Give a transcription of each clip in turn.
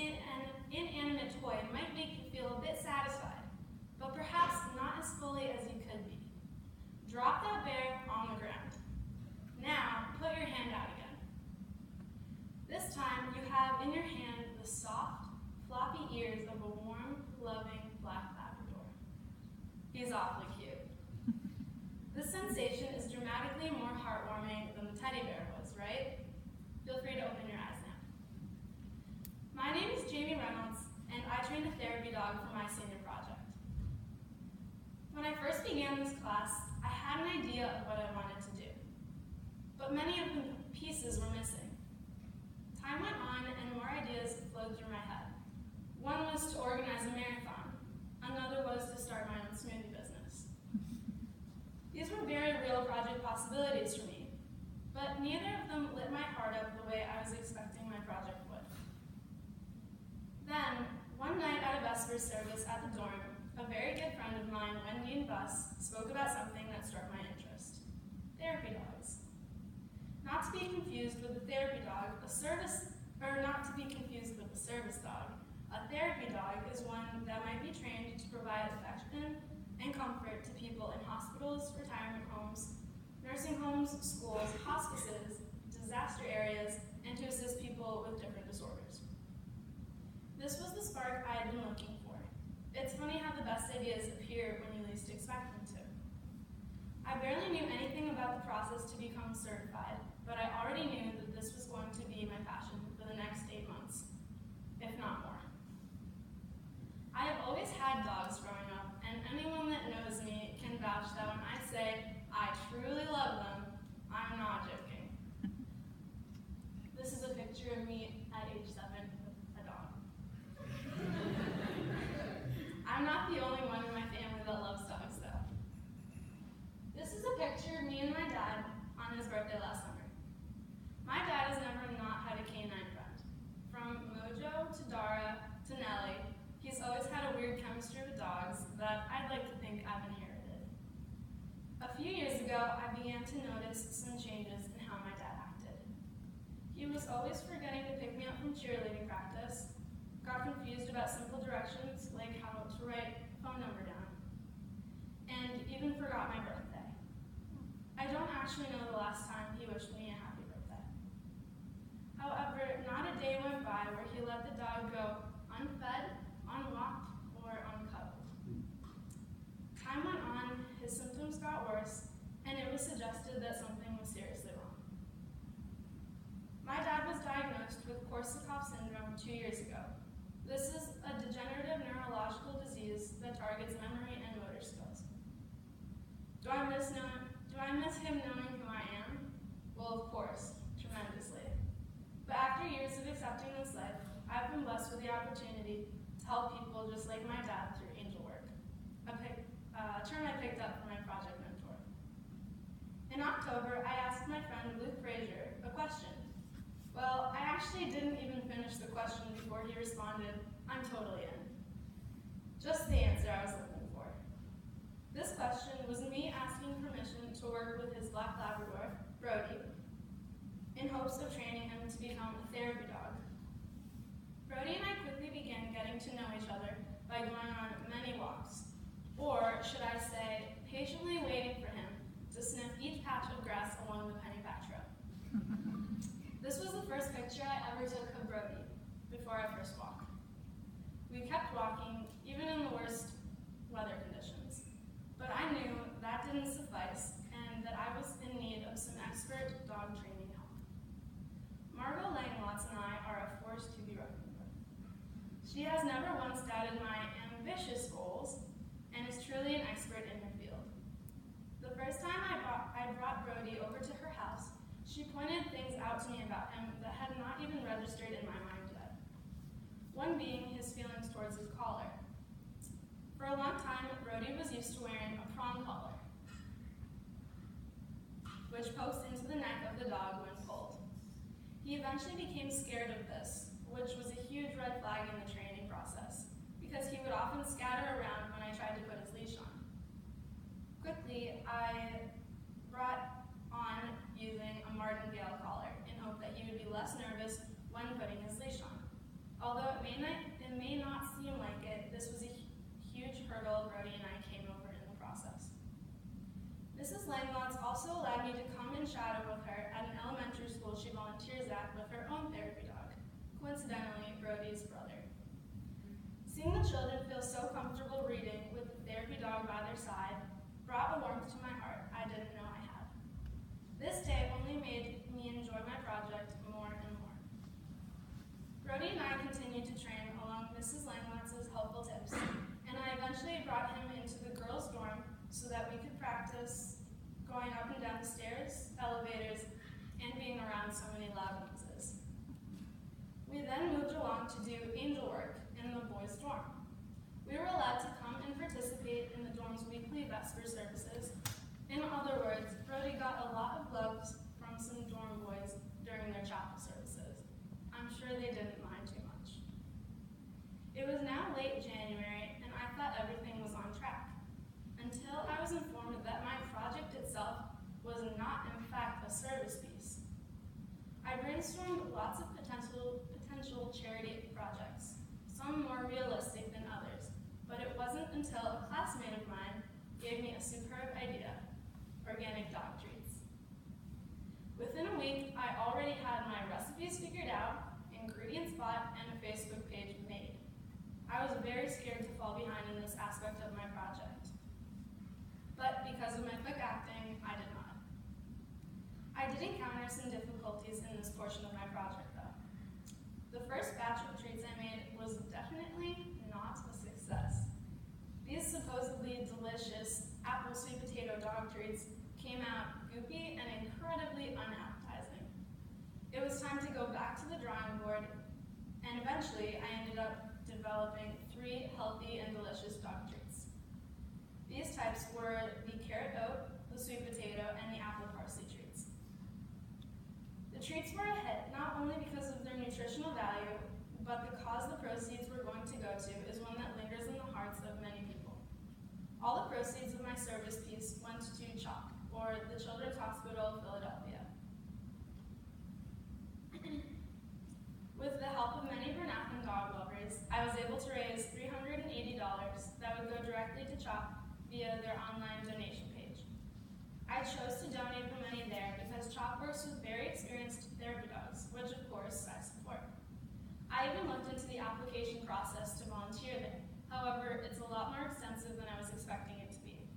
see an inanimate toy might make you feel a bit satisfied, but perhaps not as fully as you could be. Drop that bear on the ground. Now, put your hand out again. This time, you have in your hand the soft, floppy ears of a warm, loving black Labrador. He's awfully cute. This sensation is dramatically more heartwarming than the teddy bear was, right? Feel free to open your eyes now. My name is Reynolds, and I trained a therapy dog for my senior project. When I first began this class, I had an idea of what I wanted to do, but many of the pieces were missing. Time went on, and more ideas flowed through my head. One was to organize a marathon. Another was to start my own smoothie business. These were very real project possibilities for me, but neither of them lit my heart up the way I was expecting my project would. Then, one night at a Vespers service at the dorm, a very good friend of mine, Wendy and Bus, spoke about something that struck my interest: therapy dogs. Not to be confused with a therapy dog, not to be confused with a service dog. A therapy dog is one that might be trained to provide affection and comfort to people in hospitals, retirement homes, nursing homes, schools, hospices, disaster areas, and to assist people with different disorders. This was the spark I had been looking for. It's funny how the best ideas appear when you least expect them to. I barely knew anything about the process to become certified, but I already knew that this was going to be my passion for the next 8 months, if not more. I have always had dogs growing up, and anyone that knows me can vouch that when I say I truly love them, I'm not joking. This is a picture of me at age 7 with a dog. I'm not the only one in my family that loves dogs, though. This is a picture of me and my dad on his birthday last summer. My dad has never not had a canine friend. From Mojo to Dara to Nellie, he's always had a weird chemistry with dogs that I'd like to think I've inherited. A few years ago, I began to notice some changes in how my dad acted. He was always forgetting to pick me up from cheerleading practice, got confused about simple directions like how to write a phone number down, and even forgot my birthday. I don't actually know the last time he wished me a happy birthday. However, not a day went by where he let the dog go unfed, unwalked, or uncuddled. Time went on, his symptoms got worse, and it was suggested that something was seriously wrong. My dad was diagnosed with Korsakoff syndrome 2 years ago. This is a degenerative neurological disease that targets memory and motor skills. Do I miss him knowing who I am? Well, of course, tremendously. But after years of accepting this life, I've been blessed with the opportunity to help people just like my dad through angel work, a term I picked up from my project mentor. In October, I asked my friend Luke Frazier a question. Well, I actually didn't even finish the question before he responded, "I'm totally in." Just the answer I was looking for. This question was me asking permission to work with his black Labrador, Brody, in hopes of training him to become a therapy dog. Brody and I quickly began getting to know each other by going on many walks, or should I say, patiently waiting for him to sniff each patch of grass along the penny patch road. This was the first picture I ever took of Brody before our first walk. We kept walking, even in the worst weather conditions, but I knew that didn't suffice and that I was in need of some expert dog training help. Margot Langlots and I are a force to be reckoned with. She has never once doubted my ambitious goals and is truly an expert in her field. The first time I brought Brody over to her house, she pointed things out to me about him that had not even registered in my mind yet. One being his feelings towards his collar. For a long time, Brody was used to wearing a prong collar, which pokes into the neck of the dog when pulled. He eventually became scared of this, which was a huge red flag in the training process, because he would often scatter around when I tried to put his leash on. Quickly, I brought on using a martingale collar in hope that he would be less nervous when putting his leash on. Although it may wanted to do angel work in the boys' dorm. We were allowed to come and participate in the dorm's weekly Vesper services. In other words, Brody got a lot of love from some dorm boys during their chapel services. I'm sure they didn't mind too much. It was now late January, and I thought everything was on track, until I was informed that my project itself was not, in fact, a service piece. I brainstormed lots of potential charity projects, some more realistic than others, but it wasn't until a classmate of mine gave me a superb idea: organic dog treats. Within a week, I already had my recipes figured out, ingredients bought, and a Facebook page made. I was very scared to fall behind in this aspect of my project, but because of my quick acting, I did not. I did encounter some difficulties in this portion of my project, though. The first batch of treats I made was definitely not a success. These supposedly delicious apple sweet potato dog treats came out goopy and incredibly unappetizing. It was time to go back to the drawing board, and eventually I ended up developing 3 healthy and delicious dog treats. These types were the carrot oat, the sweet potato, and the apple parsley treats. The treats were a hit not only because of their nutritional value, but the cause the proceeds were going to go to is one that lingers in the hearts of many people. All the proceeds of my service piece went to CHOP, or the Children's Hospital of Philadelphia. With the help of many Vernacular dog lovers, I was able to raise $380 that would go directly to CHOP via their online donation page. I chose to donate the money there because CHOP works with very experienced therapy dogs, which of course I support. I even looked into the application process to volunteer there. However, it's a lot more extensive than I was expecting it to be.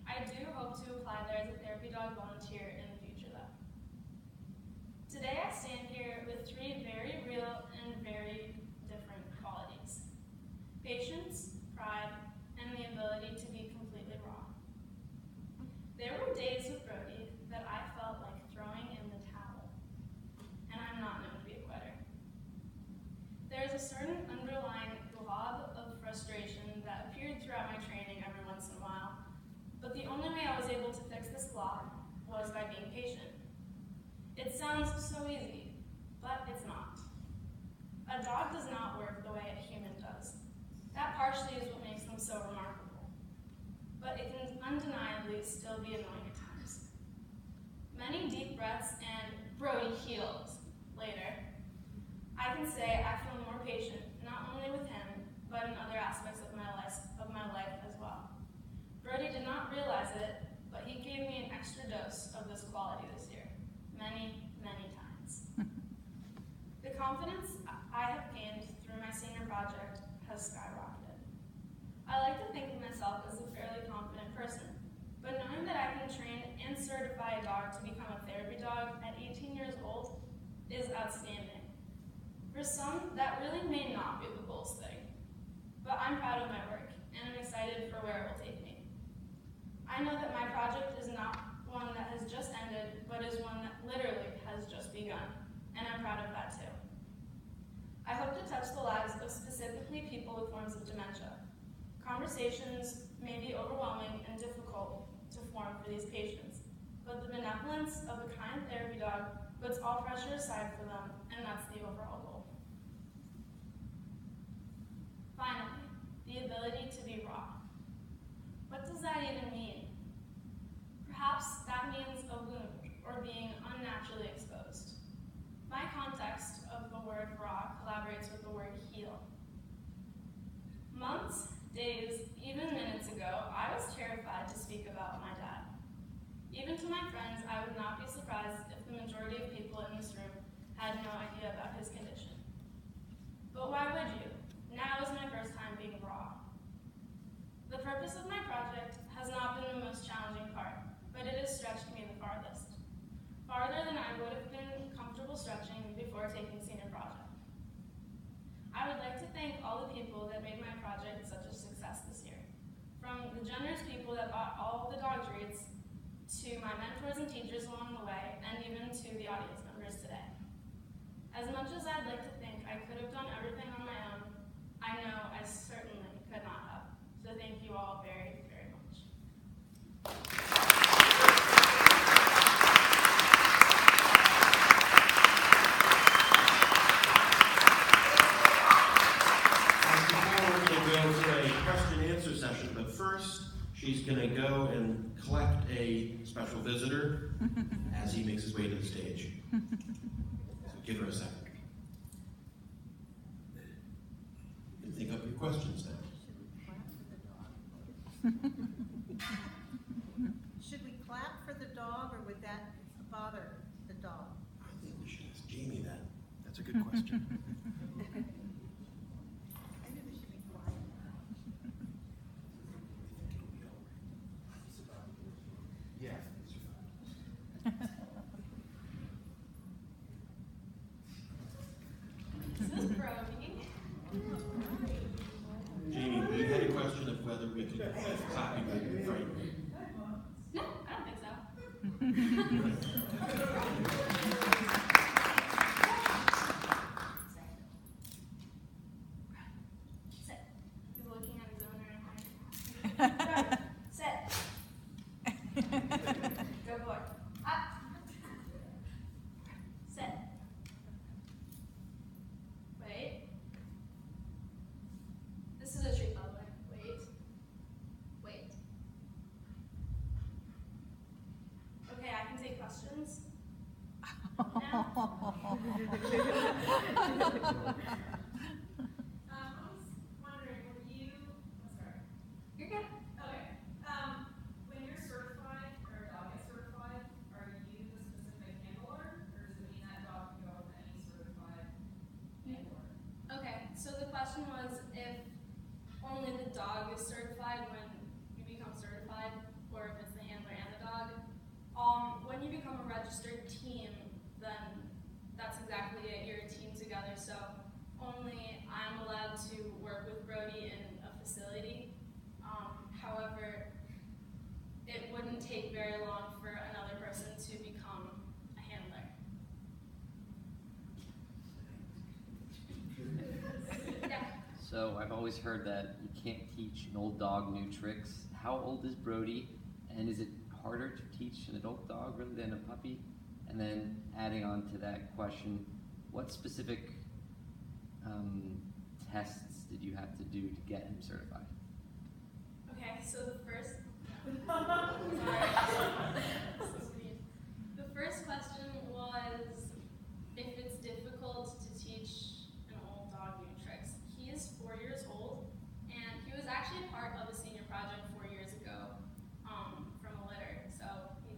I do hope to apply there as a therapy dog volunteer in the future, though. Today I stand here with 3 very real and very different qualities: patience, pride, and the ability to be completely raw. There were days with Brody that I felt like throwing in the towel, and I'm not known to be a quitter. There's a certain underlying glob of frustration that appeared throughout my training every once in a while, but the only way I was able to fix this glob was by being patient. It sounds so easy, but it's not. A dog does not work the way a human does. That partially is what makes them so remarkable, but it can undeniably still be annoying at times. Many deep breaths and Brody healed later, I can say I feel more patient, not only with him, but in other aspects of my life as well. Brody did not realize it, but he gave me an extra dose of this quality this year, many, many times. The confidence I have gained through my senior project has skyrocketed. I like to think of myself as a fairly confident person, but knowing that I can train and certify a dog to become a therapy dog at 18 years old is outstanding. For some, that really may not be the goals thing, but I'm proud of my work, and I'm excited for where it will take me. I know that my project is not one that has just ended, but is one that literally has just begun, and I'm proud of that too. I hope to touch the lives of specifically people with forms of dementia. Conversations may be overwhelming and difficult to form for these patients, but the benevolence of a kind therapy dog puts all pressure aside for them, and that's the overall goal. Finally, the ability to be raw. What does that even mean? Perhaps that means a wound or being unnaturally exposed. My context of the word raw collaborates with the word heal. Months, days, even minutes ago, I was terrified to speak about my dad. Even to my friends, I would not be surprised if the majority of people in this room had no idea about his condition. But why would you? Now is my first time being raw. The purpose of my project has not been the most challenging part, but it has stretched me the farthest. Farther than I would have been comfortable stretching before taking senior project. I would like to thank all the people that made my project such a success this year. From the generous people that bought all the dog treats, to my mentors and teachers along the way, and even to the audience members today. As much as I'd like to think I could have done everything on my She's going to go and collect a special visitor as he makes his way to the stage. So give her a second. You can think up your questions now. Should we clap for the dog, or would that bother the dog? I think we should ask Jamie that. That's a good question. Maybe we should be quiet. Yeah. This is Brody. Jamie, we had a question of whether we could clap you when you're frightened. No, I don't think so. Sit. He's looking at his own right hand. Sit. Good boy. Up. Sit. Wait. This is a treat, by the way. Wait. Wait. Okay, I can take questions. Now. I was wondering, were you, sorry. You're good. Okay. When you're certified, or a dog gets certified, are you the specific handler, or does it mean that dog can go with any certified handler? Okay, so the question was if only the dog is certified when you become certified, or if it's the handler and the dog. When you become a registered team, then that's exactly it. You're a team together, so only I'm allowed to work with Brody in a facility. However, it wouldn't take very long for another person to become a handler. Yeah. So I've always heard that you can't teach an old dog new tricks. How old is Brody? And is it harder to teach an adult dog really than a puppy? And then adding on to that question, what specific tests did you have to do to get him certified? Okay, so the first the first question was if it's difficult to teach an old dog new tricks. He is 4 years old, and he was actually part of a senior project 4 years ago from a litter. So he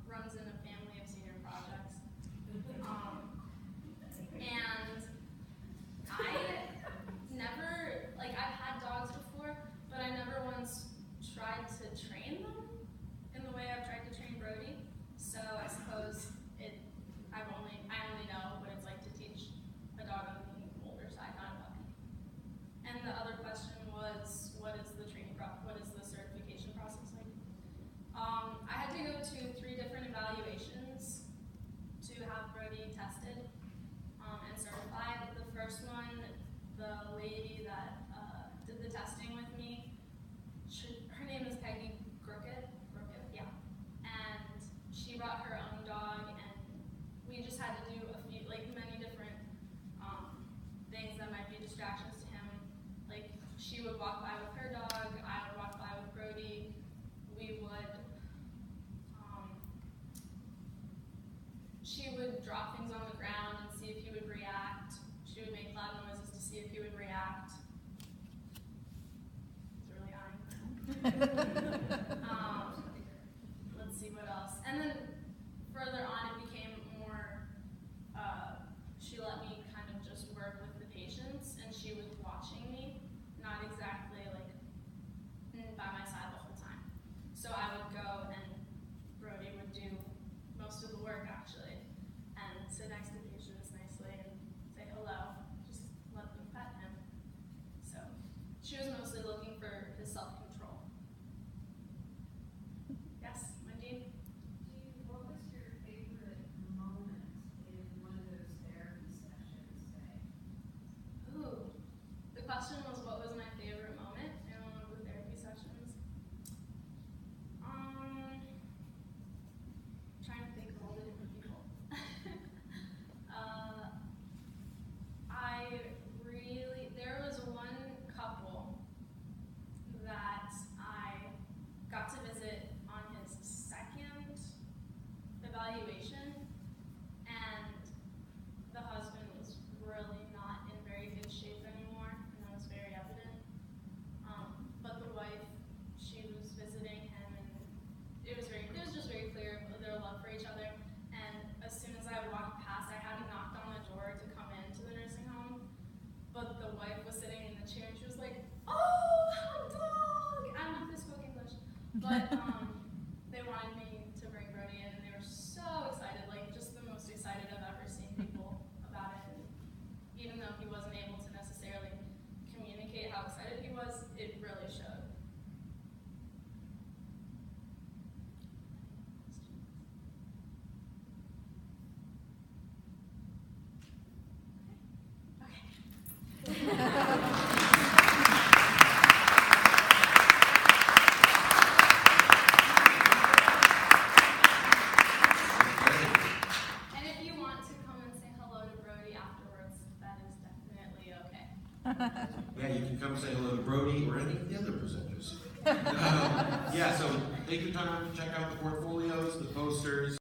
runs in a family of senior projects. And I never, like, I've had dogs before, but I never once tried to train them in the way I've tried to train Brody. So I suppose I only know what it's like to teach a dog on the older side, not a puppy. And the other question was, what is the certification process like? I had to go to 3 different evaluations to have Brody tested and certified. The first one, the lady that did the testing with me, her name is Peggy Crooked, yeah. And she brought her own dog, and we just had to do many different things that might be distractions to him. Like, she would walk by with her dog, I would walk by with Brody. We would, she would drop things on the ground and see if he would react. She would make loud noises to see if he would react. It's really eyeing. Let's see what else. And then further on, it became more, she let me kind of just work with the patients, and she was watching me, not exactly like by my side the whole time. So I would go, and Brody would do most of the work actually, and sit next to patients nicely and say hello, just let them pet him. So she was mostly looking for his self-control. Yes, Wendy? What was your favorite moment in one of those therapy sessions, say? Ooh, the question was what was my favorite moment in one of the therapy sessions? Trying to think of all the different people. there was one couple that I got But they wanted me to bring Brody in, and they were so excited, like just the most excited I've ever seen people about it. And even though he wasn't able to necessarily communicate how excited he was, it really showed. And if you want to come and say hello to Brody afterwards, that is definitely okay. Yeah, you can come say hello to Brody or any of the other presenters. Yeah, so take your time, check out the portfolios, the posters.